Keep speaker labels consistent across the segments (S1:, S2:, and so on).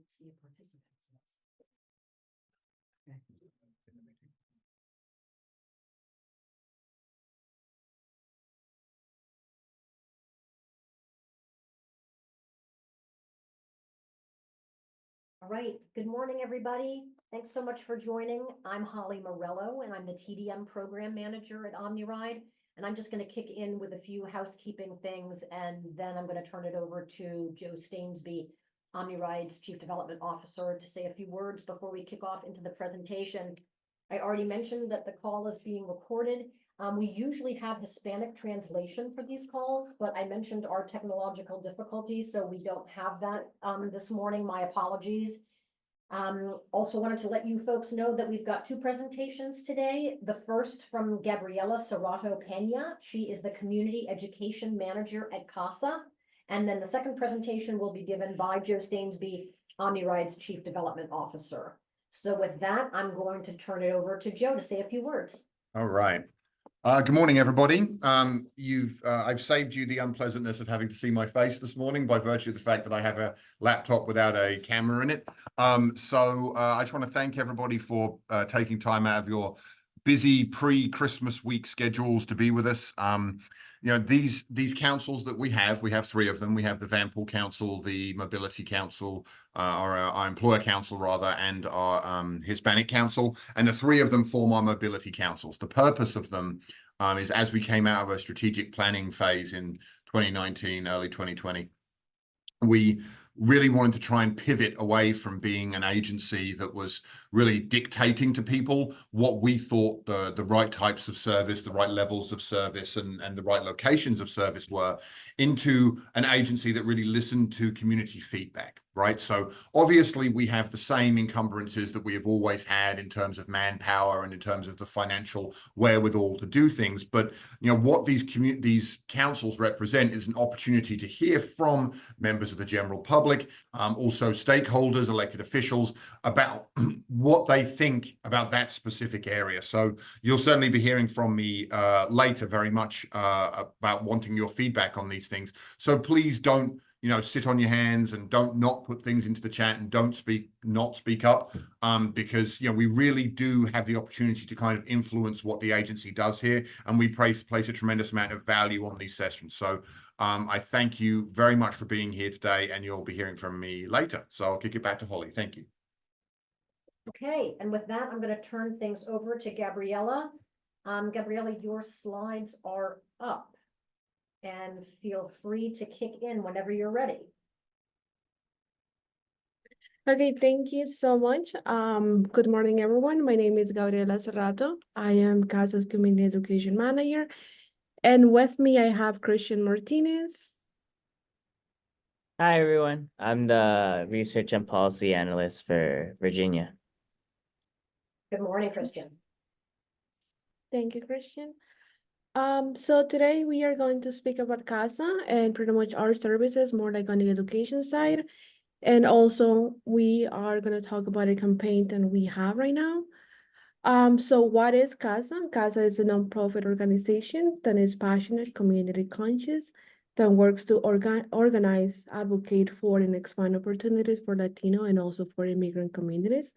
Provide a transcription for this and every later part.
S1: See a participants list. Okay. All right, good morning, everybody. Thanks so much for joining. I'm Holly Morello, and I'm the TDM Program Manager at OmniRide. And I'm just going to kick in with a few housekeeping things, and then I'm going to turn it over to Joe Stainsby, OmniRide's Chief Development Officer, to say a few words before we kick off into the presentation. I already mentioned that the call is being recorded. We usually have Hispanic translation for these calls, but I mentioned our technological difficulties, so we don't have that this morning. My apologies. Also wanted to let you folks know that we've got two presentations today. The first from Gabriela Serrato Pena. She is the Community Education Manager at CASA. And then the second presentation will be given by Joe Stainsby, OmniRide's Chief Development Officer. So with that, I'm going to turn it over to Joe to say a few words.
S2: All right. Good morning, everybody. I've saved you the unpleasantness of having to see my face this morning by virtue of the fact that I have a laptop without a camera in it. I just want to thank everybody for taking time out of your busy pre-Christmas week schedules to be with us. You know, these councils that we have three of them. We have the Vanpool Council, the Mobility Council, our Employer Council rather, and our Hispanic Council, and the three of them form our Mobility Councils. The purpose of them is, as we came out of a strategic planning phase in 2019, early 2020, we really wanted to try and pivot away from being an agency that was really dictating to people what we thought the right types of service, the right levels of service, and the right locations of service were, into an agency that really listened to community feedback, right? So obviously we have the same encumbrances that we have always had in terms of manpower and in terms of the financial wherewithal to do things. But you know what these councils represent is an opportunity to hear from members of the general public, also stakeholders, elected officials, about what they think about that specific area. So you'll certainly be hearing from me later very much about wanting your feedback on these things. So please don't, you know, sit on your hands and don't not put things into the chat and don't not speak up, because, you know, we really do have the opportunity to kind of influence what the agency does here, and we place a tremendous amount of value on these sessions. So I thank you very much for being here today, and you'll be hearing from me later. So I'll kick it back to Holly. Thank you.
S1: Okay, and with that, I'm going to turn things over to Gabriela. Gabriela, your slides are up, and feel free to kick in whenever you're ready.
S3: Okay, thank you so much. Good morning, everyone. My name is Gabriela Serrato. I am CASA's Community Education Manager. And with me, I have Christian Martinez.
S4: Hi, everyone. I'm the Research and Policy Analyst for Virginia.
S1: Good morning, Christian.
S3: Thank you, Christian. So today we are going to speak about CASA and pretty much our services, more like on the education side. And also we are going to talk about a campaign that we have right now. So what is CASA? CASA is a nonprofit organization that is passionate, community conscious, that works to organize, advocate for, and expand opportunities for Latino and also for immigrant communities.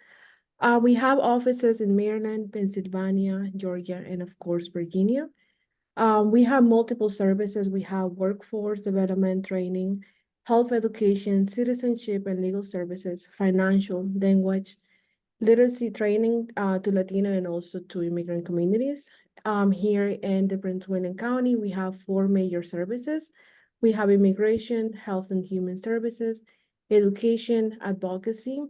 S3: We have offices in Maryland, Pennsylvania, Georgia, and of course, Virginia. We have multiple services. We have workforce development training, health education, citizenship and legal services, financial, language, literacy training to Latino and also to immigrant communities. Here in the Prince William County, we have 4 major services. We have immigration, health and human services, education, advocacy.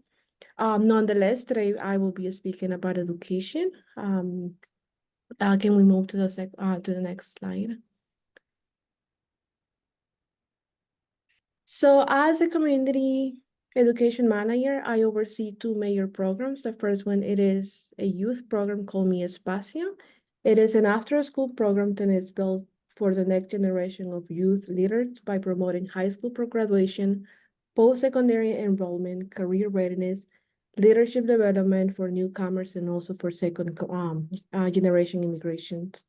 S3: Nonetheless, today I will be speaking about education. Can we move to the next slide? So as a community education manager, I oversee 2 major programs. The first one, it is a youth program called Mi Espacio. It is an after-school program that is built for the next generation of youth leaders by promoting high school graduation, post-secondary enrollment, career readiness, leadership development for newcomers, and also for second generation immigrations.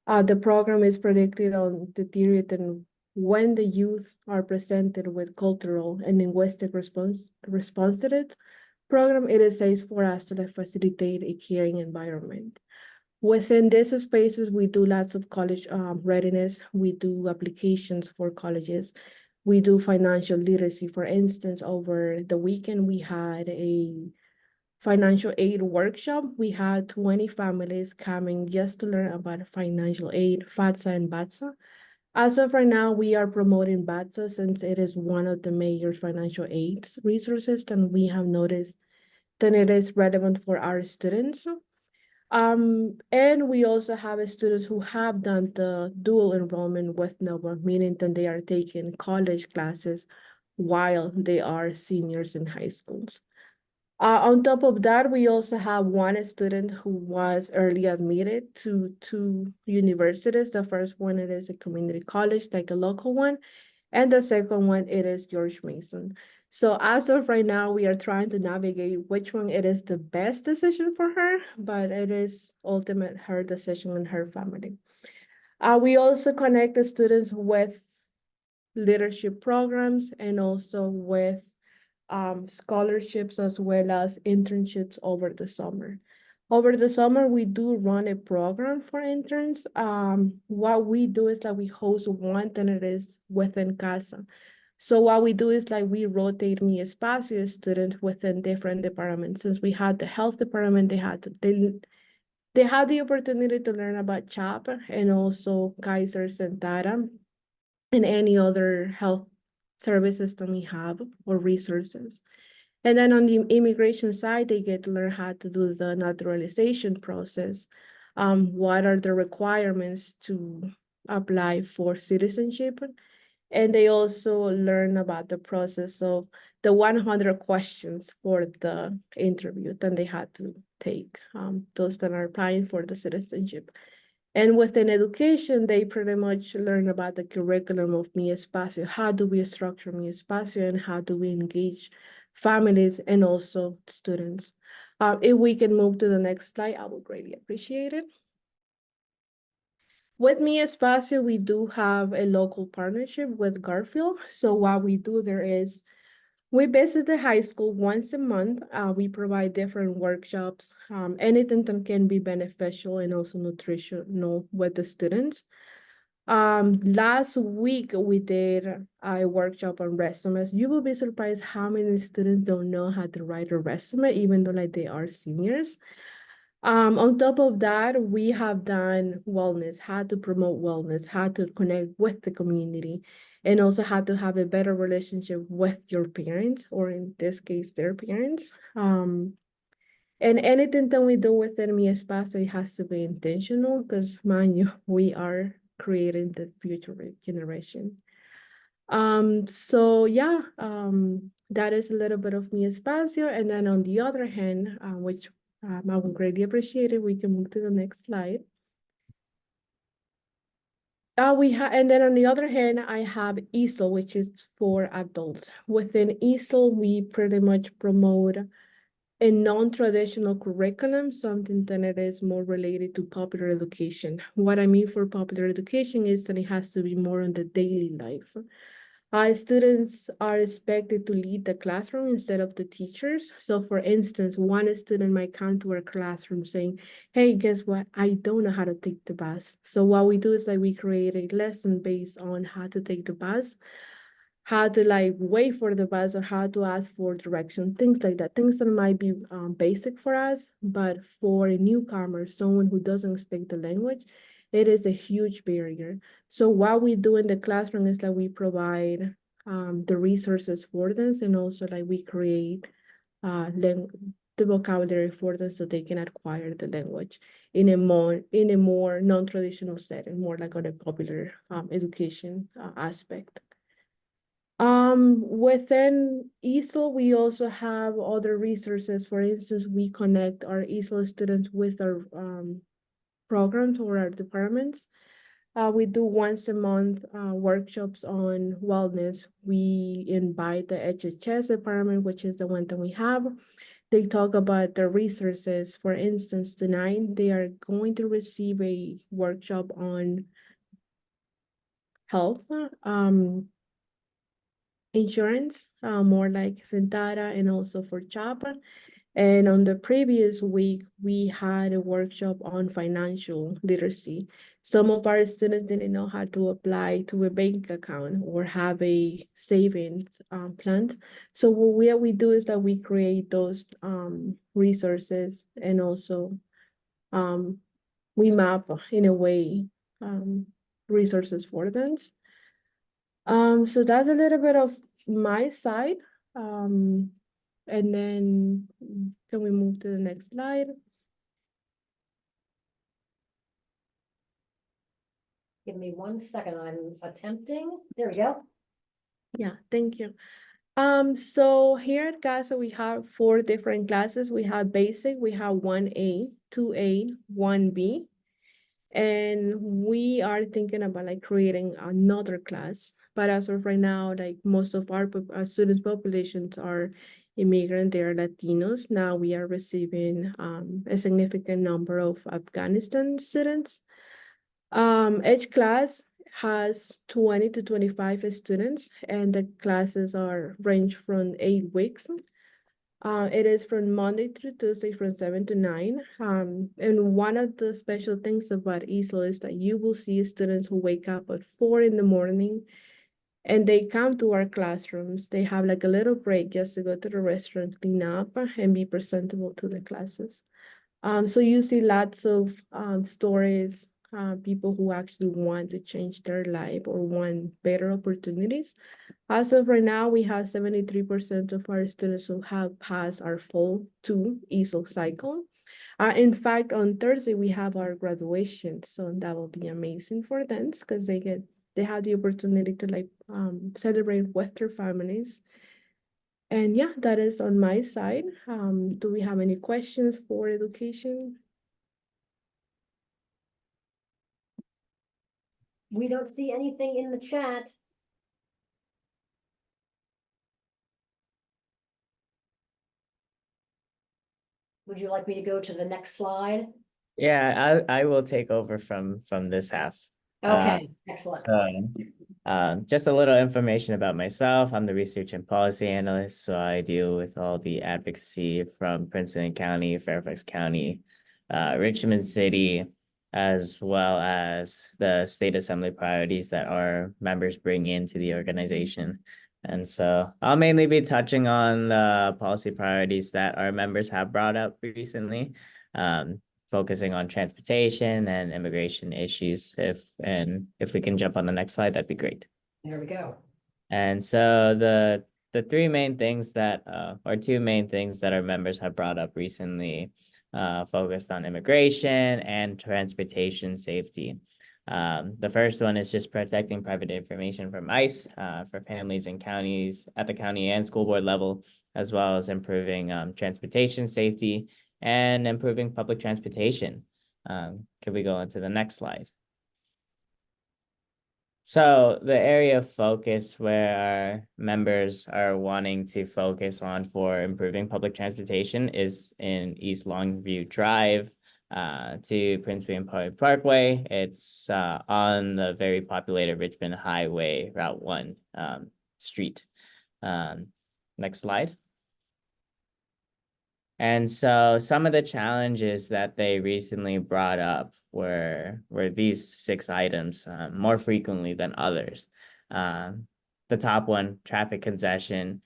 S3: The program is predicted on the theory that when the youth are presented with cultural and linguistic response to it program, it is safe for us to like facilitate a caring environment. Within these spaces, we do lots of college readiness. We do applications for colleges. We do financial literacy. For instance, over the weekend, we had a financial aid workshop. We had 20 families coming just to learn about financial aid, FATSA and BATSA. As of right now, we are promoting BATSA since it is one of the major financial aid resources, and we have noticed that it is relevant for our students. And we also have students who have done the dual enrollment with NOVA, meaning that they are taking college classes while they are seniors in high schools. On top of that, we also have one student who was early admitted to two universities. The first one, it is a community college, like a local one. And the second one, it is George Mason. So as of right now, we are trying to navigate which one it is the best decision for her, but it is ultimate her decision and her family. We also connect the students with leadership programs and also with scholarships as well as internships over the summer. Over the summer, we do run a program for interns. What we do is that we host one, and it is within CASA. So what we do is like we rotate Mi Espacio students within different departments. Since we had the health department, they had the opportunity to learn about CHOP and also Kaiser Sentara and any other health services that we have or resources. And then on the immigration side, they get to learn how to do the naturalization process. What are the requirements to apply for citizenship? And they also learn about the process of the 100 questions for the interview that they had to take, those that are applying for the citizenship. And within education, they pretty much learn about the curriculum of Mi Espacio. How do we structure Mi Espacio and how do we engage families and also students? If we can move to the next slide, I would greatly appreciate it. With Mi Espacio, we do have a local partnership with Garfield. So what we do there is we visit the high school once a month. We provide different workshops, anything that can be beneficial and also nutritional with the students. Last week we did a workshop on resumes. You will be surprised how many students don't know how to write a resume, even though like they are seniors. On top of that, we have done wellness, how to promote wellness, how to connect with the community, and also how to have a better relationship with your parents, or in this case, their parents. And anything that we do within Mi Espacio, it has to be intentional because, mind you, we are creating the future generation. So yeah, that is a little bit of Mi Espacio. And then on the other hand, which I would greatly appreciate it, we can move to the next slide. And then on the other hand, I have EASL, which is for adults. Within EASL, we pretty much promote a non-traditional curriculum, something that it is more related to popular education. What I mean for popular education is that it has to be more on the daily life. Students are expected to lead the classroom instead of the teachers. So for instance, one student might come to our classroom saying, hey, guess what? I don't know how to take the bus. So what we do is like we create a lesson based on how to take the bus, how to like wait for the bus or how to ask for direction, things like that. Things that might be basic for us, but for a newcomer, someone who doesn't speak the language, it is a huge barrier. So what we do in the classroom is that we provide the resources for them, and also like we create the vocabulary for them so they can acquire the language in a more non-traditional setting, more like on a popular education aspect. Within EASL, we also have other resources. For instance, we connect our EASL students with our programs or our departments. We do once a month workshops on wellness. We invite the HHS department, which is the one that we have. They talk about the resources. For instance, tonight they are going to receive a workshop on health insurance, more like Centara and also for Chapa. And on the previous week, we had a workshop on financial literacy. Some of our students didn't know how to apply to a bank account or have a savings plan. So what we do is that we create those resources, and also we map in a way resources for them. So that's a little bit of my side. And then can we move to the next slide?
S1: Give me 1 second, I'm attempting. There we go.
S3: Yeah, thank you. So here at CASA, we have 4 different classes. We have basic, we have 1A, 2A, 1B. And we are thinking about like creating another class. But as of right now, like most of our students populations are immigrant, they are Latinos. Now we are receiving a significant number of Afghanistan students. Each class has 20 to 25 students, and the classes are range from 8 weeks. It is from Monday through Tuesday from 7 to 9. And one of the special things about ESOL is that you will see students who wake up at 4 in the morning and they come to our classrooms. They have like a little break just to go to the restaurant, clean up, and be presentable to the classes. So you see lots of stories, people who actually want to change their life or want better opportunities. As of right now, we have 73% of our students who have passed our fall 2 ESOL cycle. In fact, on Thursday, we have our graduation, so that will be amazing for them because they have the opportunity to like celebrate with their families. And yeah, that is on my side. Do we have any questions for education?
S1: We don't see anything in the chat. Would you like me to go to the next slide?
S4: Yeah, I will take over from this half.
S1: Okay, excellent.
S4: So, just a little information about myself. I'm the research and policy analyst, so I deal with all the advocacy from Prince William County, Fairfax County, Richmond City, as well as the state assembly priorities that our members bring into the organization. And so I'll mainly be touching on the policy priorities that our members have brought up recently. Focusing on transportation and immigration issues. If we can jump on the next slide, that'd be great.
S1: There we go.
S4: And so the 3 main things that or 2 main things that our members have brought up recently focused on immigration and transportation safety. The first one is just protecting private information from ICE for families and counties at the county and school board level, as well as improving transportation safety and improving public transportation. Could we go on to the next slide? So the area of focus where our members are wanting to focus on for improving public transportation is in East Longview Drive to Prince William Parkway. It's on the very populated Richmond Highway, Route 1 street. Next slide. And so some of the challenges that they recently brought up were these 6 items more frequently than others. The top one, traffic congestion.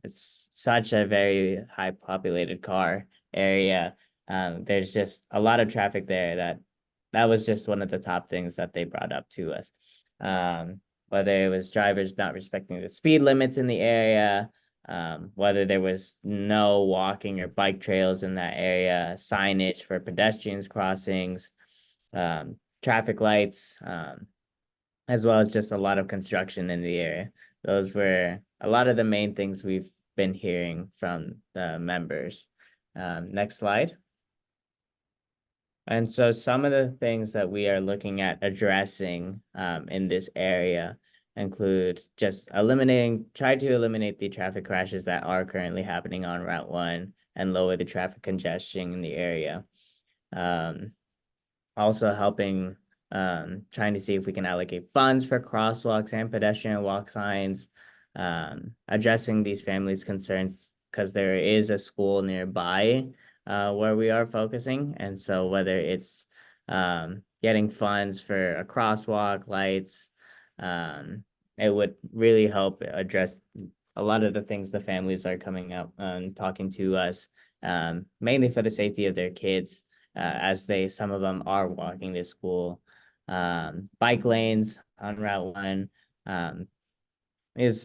S4: It's such a very high populated car area. There's just a lot of traffic there that was just one of the top things that they brought up to us. Whether it was drivers not respecting the speed limits in the area, whether there was no walking or bike trails in that area, signage for pedestrians crossings, traffic lights, as well as just a lot of construction in the area. Those were a lot of the main things we've been hearing from the members. Next slide. And so some of the things that we are looking at addressing in this area include just try to eliminate the traffic crashes that are currently happening on Route 1 and lower the traffic congestion in the area. Also helping trying to see if we can allocate funds for crosswalks and pedestrian walk signs, addressing these families' concerns because there is a school nearby where we are focusing. And so whether it's getting funds for a crosswalk, lights, it would really help address a lot of the things the families are coming up and talking to us, mainly for the safety of their kids, as some of them are walking to school. Bike lanes on Route 1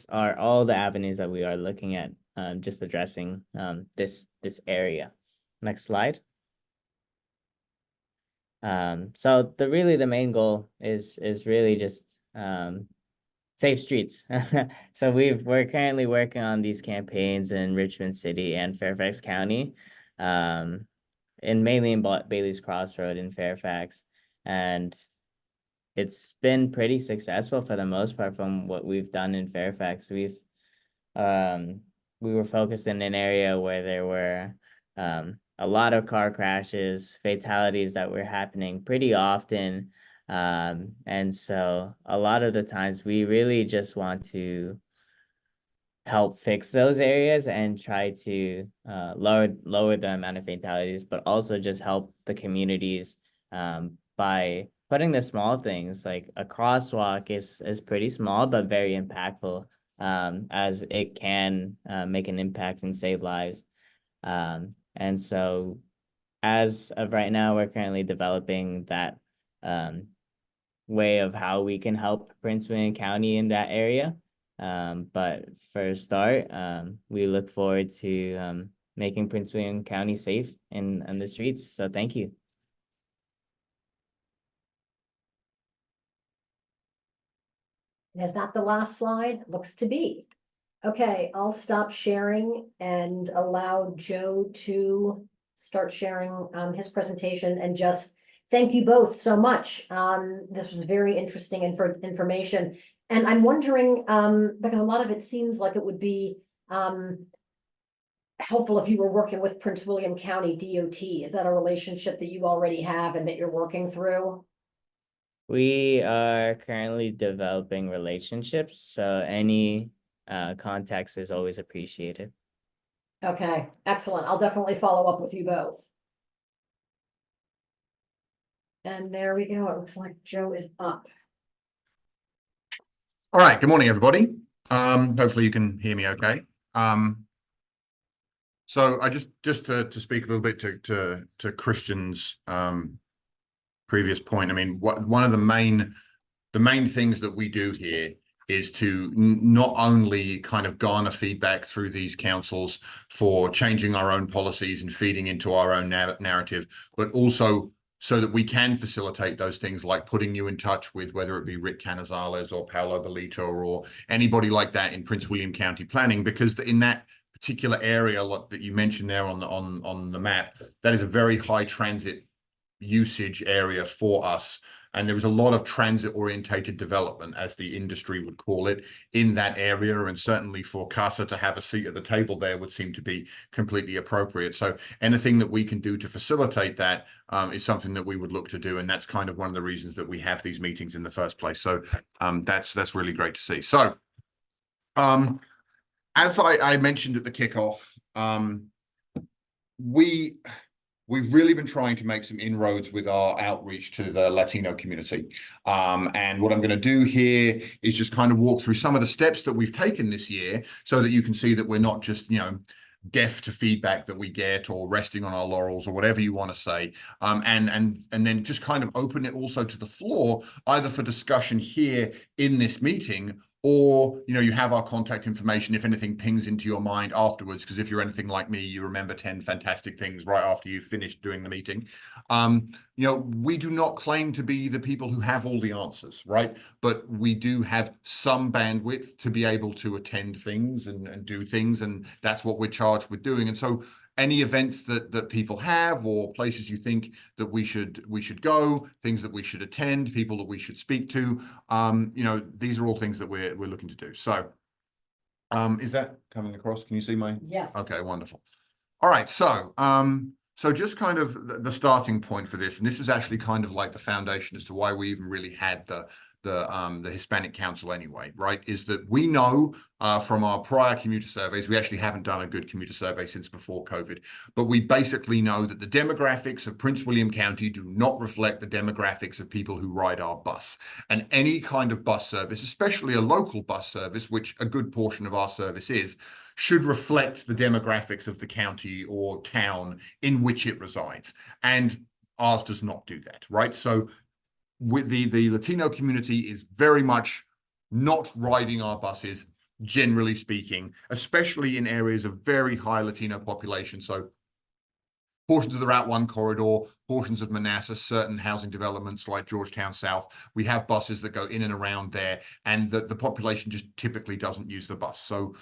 S4: are all the avenues that we are looking at, just addressing this area. Next slide. So the main goal is really just safe streets. So we're currently working on these campaigns in Richmond City and Fairfax County, and mainly in Bailey's Crossroad in Fairfax. And it's been pretty successful for the most part from what we've done in Fairfax. We were focused in an area where there were a lot of car crashes, fatalities that were happening pretty often. And so a lot of the times we really just want to help fix those areas and try to lower the amount of fatalities, but also just help the communities by putting the small things. Like a crosswalk is pretty small but very impactful, as it can make an impact and save lives. And so as of right now, we're currently developing that way of how we can help Prince William County in that area. But for a start, we look forward to making Prince William County safe in the streets. So thank you.
S1: Is that the last slide? Looks to be. Okay, I'll stop sharing and allow Joe to start sharing his presentation, and just thank you both so much. This was very interesting information. And I'm wondering, because a lot of it seems like it would be helpful if you were working with Prince William County DOT. Is that a relationship that you already have and that you're working through?
S4: We are currently developing relationships, so any context is always appreciated.
S1: Okay, excellent. I'll definitely follow up with you both. And there we go. It looks like Joe is up.
S2: All right, good morning, everybody. Hopefully you can hear me okay. So I just to speak a little bit to Christian's previous point. I mean, one of the main things that we do here is to not only kind of garner feedback through these councils for changing our own policies and feeding into our own narrative, but also so that we can facilitate those things like putting you in touch with whether it be Rick Canizales or Paolo Belito or anybody like that in Prince William County planning, because in that particular area that you mentioned there on the map, that is a very high transit usage area for us. And there was a lot of transit orientated development, as the industry would call it, in that area. And certainly for CASA to have a seat at the table there would seem to be completely appropriate. So anything that we can do to facilitate that is something that we would look to do. And that's kind of one of the reasons that we have these meetings in the first place. So that's really great to see. So as I mentioned at the kickoff, we've really been trying to make some inroads with our outreach to the Latino community. And what I'm going to do here is just kind of walk through some of the steps that we've taken this year so that you can see that we're not just, deaf to feedback that we get or resting on our laurels or whatever you want to say. And then just kind of open it also to the floor, either for discussion here in this meeting, or, you have our contact information if anything pings into your mind afterwards, because if you're anything like me, you remember 10 fantastic things right after you've finished doing the meeting. We do not claim to be the people who have all the answers, right? But we do have some bandwidth to be able to attend things and do things, and that's what we're charged with doing. And so any events that people have, or places you think that we should go, things that we should attend, people that we should speak to, these are all things that we're looking to do. So is that coming across? Can you see my?
S1: Yes.
S2: Okay, wonderful. All right, so So just kind of the starting point for this, and this was actually kind of like the foundation as to why we even really had the Hispanic Council anyway, right? Is that we know from our prior commuter surveys, we actually haven't done a good commuter survey since before COVID, but we basically know that the demographics of Prince William County do not reflect the demographics of people who ride our bus. And any kind of bus service, especially a local bus service, which a good portion of our service is, should reflect the demographics of the county or town in which it resides. And ours does not do that, right? So with the Latino community is very much not riding our buses, generally speaking, especially in areas of very high Latino population. So portions of the Route 1 corridor, portions of Manassas, certain housing developments like Georgetown South, we have buses that go in and around there, and the population just typically doesn't use the bus. So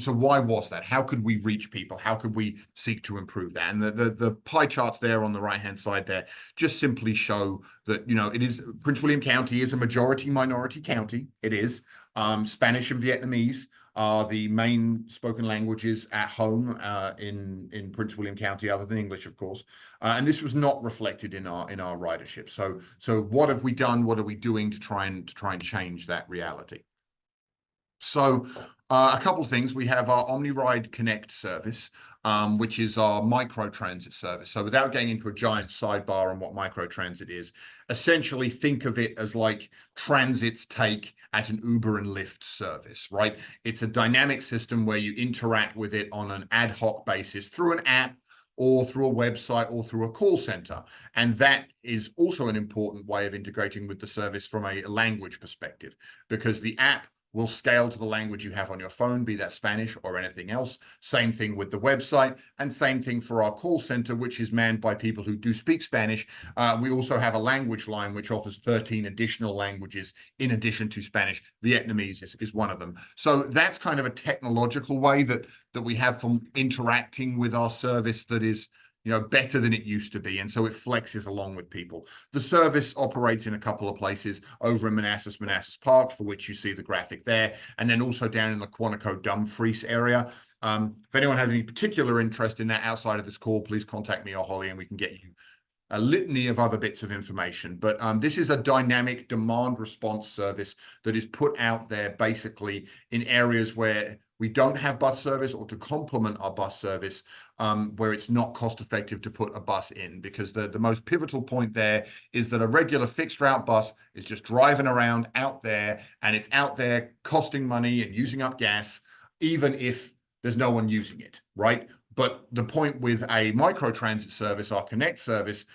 S2: why was that? How could we reach people? How could we seek to improve that? And the pie charts there on the right-hand side there just simply show that, you know, it is Prince William County is a majority minority county. It is. Spanish and Vietnamese are the main spoken languages at home in Prince William County, other than English, of course. And this was not reflected in our ridership. So what have we done? What are we doing to try and change that reality? So a couple of things. We have our OmniRide Connect service, which is our microtransit service. So without getting into a giant sidebar on what microtransit is, essentially think of it as like transit's take at an Uber and Lyft service, right? It's a dynamic system where you interact with it on an ad hoc basis through an app or through a website or through a call center. And that is also an important way of integrating with the service from a language perspective, because the app will scale to the language you have on your phone, be that Spanish or anything else. Same thing with the website, and same thing for our call center, which is manned by people who do speak Spanish. We also have a language line which offers 13 additional languages in addition to Spanish. Vietnamese is one of them. So that's kind of a technological way that we have from interacting with our service that is, you know, better than it used to be. And so it flexes along with people. The service operates in a couple of places over in Manassas Park, for which you see the graphic there, and then also down in the Quantico Dumfries area. If anyone has any particular interest in that outside of this call, please contact me or Holly, and we can get you a litany of other bits of information. But this is a dynamic demand response service that is put out there basically in areas where we don't have bus service, or to complement our bus service, where it's not cost effective to put a bus in, because the most pivotal point there is that a regular fixed route bus is just driving around out there, and it's out there costing money and using up gas, even if there's no one using it, right? But the point with a microtransit service, our Connect service,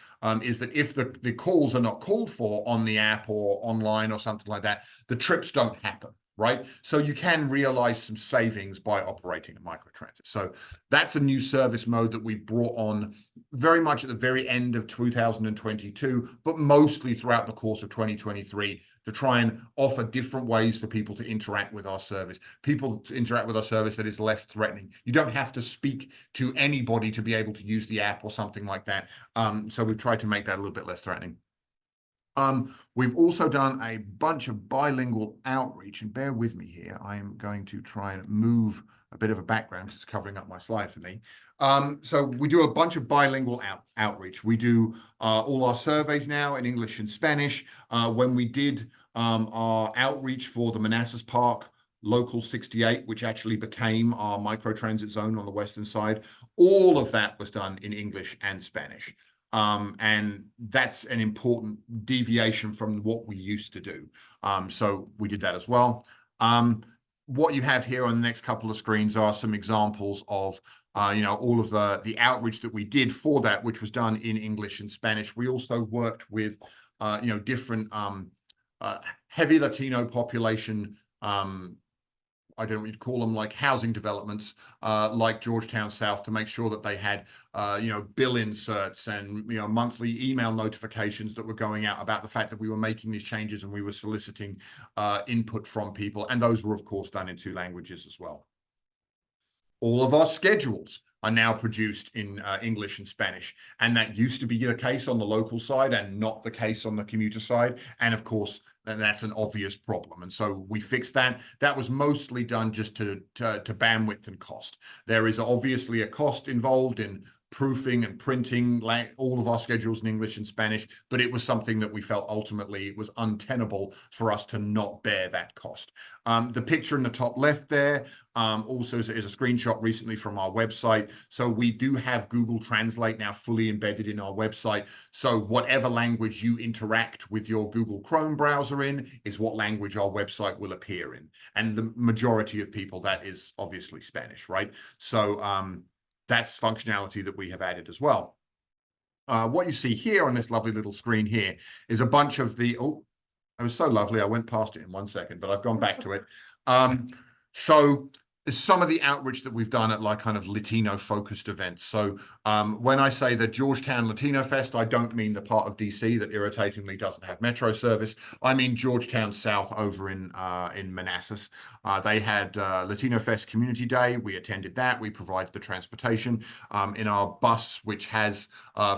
S2: is that if the calls are not called for on the app or online or something like that, the trips don't happen, right? So you can realize some savings by operating a microtransit. So that's a new service mode that we brought on very much at the very end of 2022, but mostly throughout the course of 2023, to try and offer different ways for people to interact with our service. People to interact with our service that is less threatening. You don't have to speak to anybody to be able to use the app or something like that. So we've tried to make that a little bit less threatening. We've also done a bunch of bilingual outreach, and bear with me here. I am going to try and move a bit of a background because it's covering up my slide for me. So we do a bunch of bilingual outreach. We do all our surveys now in English and Spanish. When we did our outreach for the Manassas Park Local 68, which actually became our microtransit zone on the western side, all of that was done in English and Spanish. And that's an important deviation from what we used to do. So we did that as well. What you have here on the next couple of screens are some examples of all of the outreach that we did for that, which was done in English and Spanish. We also worked with different heavy Latino population, I don't know what you'd call them, like housing developments, like Georgetown South, to make sure that they had, bill inserts and, monthly email notifications that were going out about the fact that we were making these changes and we were soliciting input from people. And those were, of course, done in 2 languages as well. All of our schedules are now produced in English and Spanish. And that used to be the case on the local side and not the case on the commuter side. And of course, And that's an obvious problem. And so we fixed that. That was mostly done just to bandwidth and cost. There is obviously a cost involved in proofing and printing all of our schedules in English and Spanish, but it was something that we felt ultimately it was untenable for us to not bear that cost. The picture in the top left there also is a screenshot recently from our website. So we do have Google Translate now fully embedded in our website. So whatever language you interact with your Google Chrome browser in is what language our website will appear in. And the majority of people, that is obviously Spanish, right? So that's functionality that we have added as well. What you see here on this lovely little screen here is a bunch of the, oh, it was so lovely. I went past it in 1 second, but I've gone back to it. So some of the outreach that we've done at like kind of Latino focused events. So when I say the Georgetown Latino Fest, I don't mean the part of DC that irritatingly doesn't have metro service. I mean Georgetown South over in Manassas. They had Latino Fest Community Day. We attended that. We provided the transportation in our bus, which has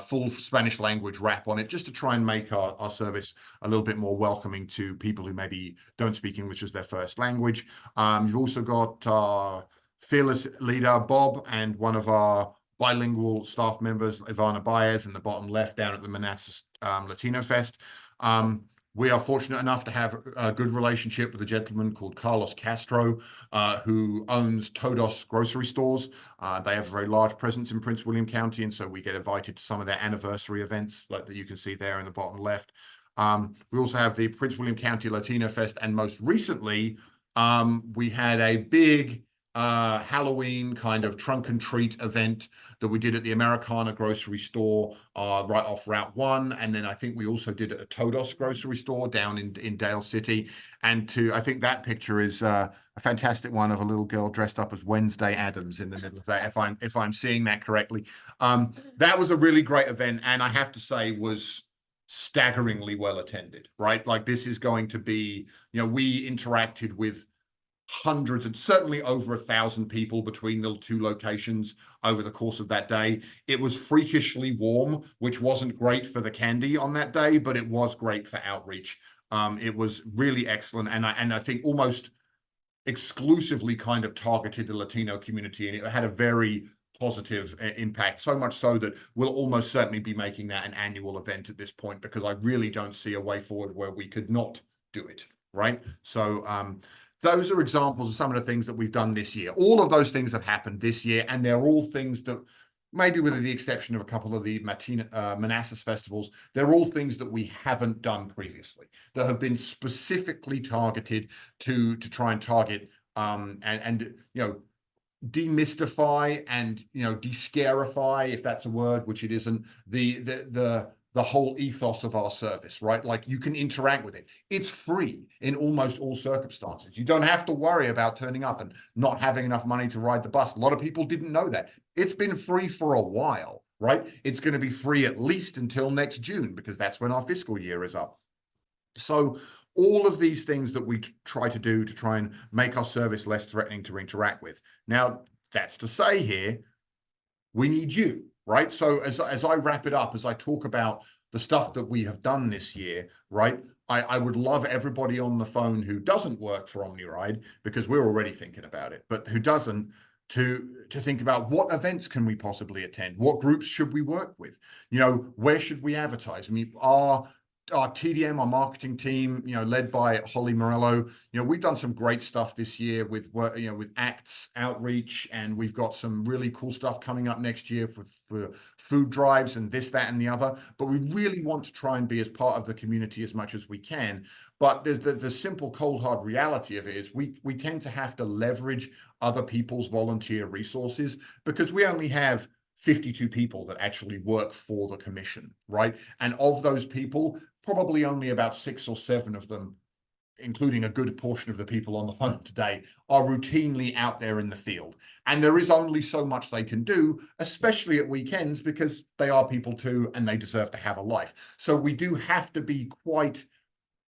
S2: full Spanish language wrap on it, just to try and make our service a little bit more welcoming to people who maybe don't speak English as their first language. You've also got fearless leader Bob and one of our bilingual staff members, Ivana Baez, in the bottom left down at the Manassas Latino Fest. We are fortunate enough to have a good relationship with a gentleman called Carlos Castro, who owns Todos grocery stores. They have a very large presence in Prince William County, and so we get invited to some of their anniversary events, like that you can see there in the bottom left. We also have the Prince William County Latino Fest, and most recently, we had a big Halloween kind of trunk and treat event that we did at the Americana grocery store right off Route 1. And then I think we also did it at Todos grocery store down in Dale City. And I think that picture is a fantastic one of a little girl dressed up as Wednesday Addams in the middle of that, if I'm seeing that correctly. That was a really great event, and I have to say was staggeringly well attended, right? Like this is going to be, we interacted with hundreds and certainly over 1,000 people between the two locations over the course of that day. It was freakishly warm, which wasn't great for the candy on that day, but it was great for outreach. It was really excellent, and I think almost exclusively kind of targeted the Latino community, and it had a very positive impact, so much so that we'll almost certainly be making that an annual event at this point, because I really don't see a way forward where we could not do it, right? So those are examples of some of the things that we've done this year. All of those things have happened this year, and they're all things that, maybe with the exception of a couple of the Manassas festivals, they're all things that we haven't done previously, that have been specifically targeted to try and target and demystify and de-scarify, if that's a word, which it isn't, the whole ethos of our service, right? Like you can interact with it. It's free in almost all circumstances. You don't have to worry about turning up and not having enough money to ride the bus. A lot of people didn't know that. It's been free for a while, right? It's going to be free at least until next June, because that's when our fiscal year is up. So all of these things that we try to do to try and make our service less threatening to interact with. Now, that's to say here, we need you, right? So as I wrap it up, as I talk about the stuff that we have done this year, right? I would love everybody on the phone who doesn't work for OmniRide, because we're already thinking about it, but who doesn't, to think about what events can we possibly attend? What groups should we work with? Where should we advertise? I mean, our TDM, our marketing team, led by Holly Morello, we've done some great stuff this year with ACTS outreach, and we've got some really cool stuff coming up next year for food drives and this, that, and the other. But we really want to try and be as part of the community as much as we can. But the simple, cold, hard reality of it is we tend to have to leverage other people's volunteer resources, because we only have 52 people that actually work for the commission, right? And of those people, probably only about 6 or 7 of them, including a good portion of the people on the phone today, are routinely out there in the field. And there is only so much they can do, especially at weekends, because they are people too, and they deserve to have a life. So we do have to be quite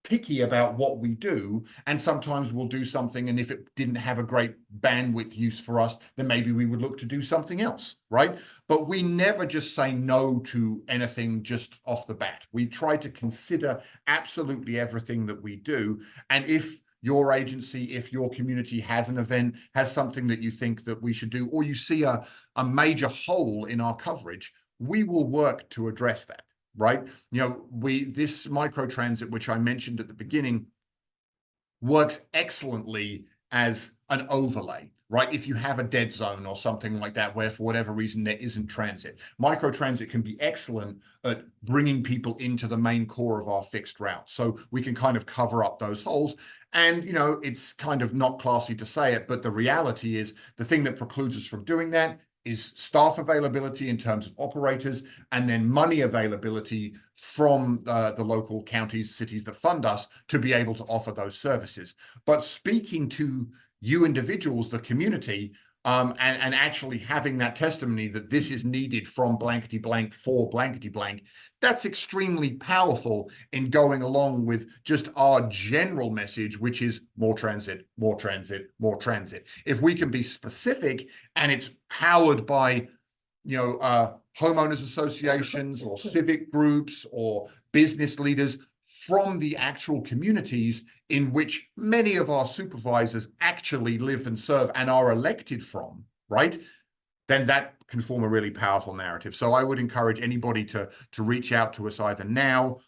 S2: picky about what we do, and sometimes we'll do something, and if it didn't have a great bandwidth use for us, then maybe we would look to do something else, right? But we never just say no to anything just off the bat. We try to consider absolutely everything that we do, and if your agency, if your community has an event, has something that you think that we should do, or you see a major hole in our coverage, we will work to address that. Right? This microtransit, which I mentioned at the beginning, works excellently as an overlay, right? If you have a dead zone or something like that, where for whatever reason there isn't transit, microtransit can be excellent at bringing people into the main core of our fixed route. So we can kind of cover up those holes. And, it's kind of not classy to say it, but the reality is the thing that precludes us from doing that is staff availability in terms of operators, and then money availability from the local counties, cities that fund us to be able to offer those services. But speaking to you individuals, the community, and actually having that testimony that this is needed from blankety blank for blankety blank, that's extremely powerful in going along with just our general message, which is more transit, more transit, more transit. If we can be specific and it's powered by, homeowners associations or civic groups or business leaders from the actual communities in which many of our supervisors actually live and serve and are elected from, right? Then that can form a really powerful narrative. So I would encourage anybody to reach out to us either now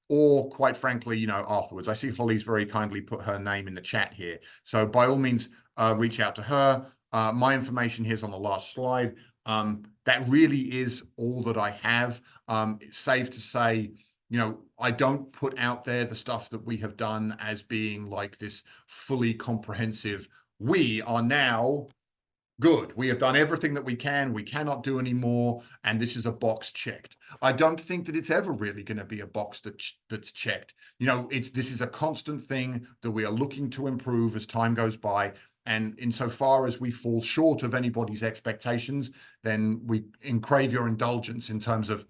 S2: or quite frankly, afterwards. I see Holly's very kindly put her name in the chat here. So by all means, reach out to her. My information here is on the last slide. That really is all that I have. It's safe to say, I don't put out there the stuff that we have done as being like this fully comprehensive. We are now good. We have done everything that we can. We cannot do any more. And this is a box checked. I don't think that it's ever really going to be a box that's checked. This is a constant thing that we are looking to improve as time goes by. And insofar as we fall short of anybody's expectations, then we crave your indulgence in terms of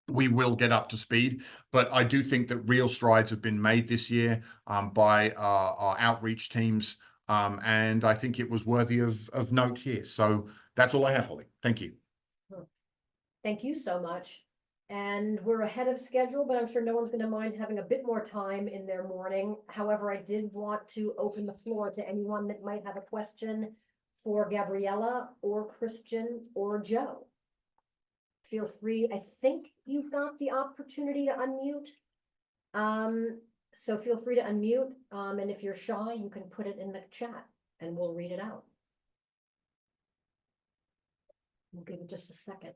S2: we will get up to speed. But I do think that real strides have been made this year by our outreach teams. And I think it was worthy of note here. So that's all I have, Holly. Thank you.
S1: Thank you so much. And we're ahead of schedule, but I'm sure no one's going to mind having a bit more time in their morning. However, I did want to open the floor to anyone that might have a question for Gabriella or Christian or Joe. Feel free. I think you've got the opportunity to unmute. So feel free to unmute. And if you're shy, you can put it in the chat and we'll read it out. We'll give it just a second.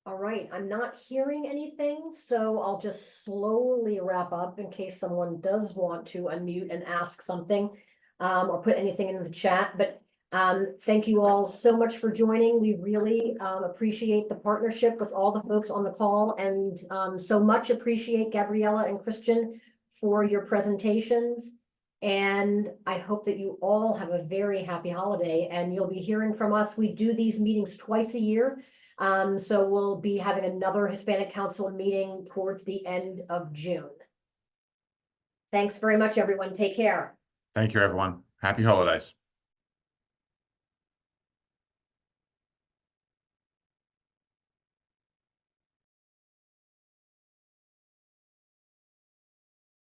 S1: All right, I'm not hearing anything, so I'll just slowly wrap up in case someone does want to unmute and ask something or put anything in the chat. But thank you all so much for joining. We really appreciate the partnership with all the folks on the call, and so much appreciate Gabriella and Christian for your presentations. And I hope that you all have a very happy holiday, and you'll be hearing from us. We do these meetings twice a year. So we'll be having another Hispanic Council meeting towards the end of June. Thanks very much, everyone. Take care.
S2: Thank you, everyone. Happy holidays.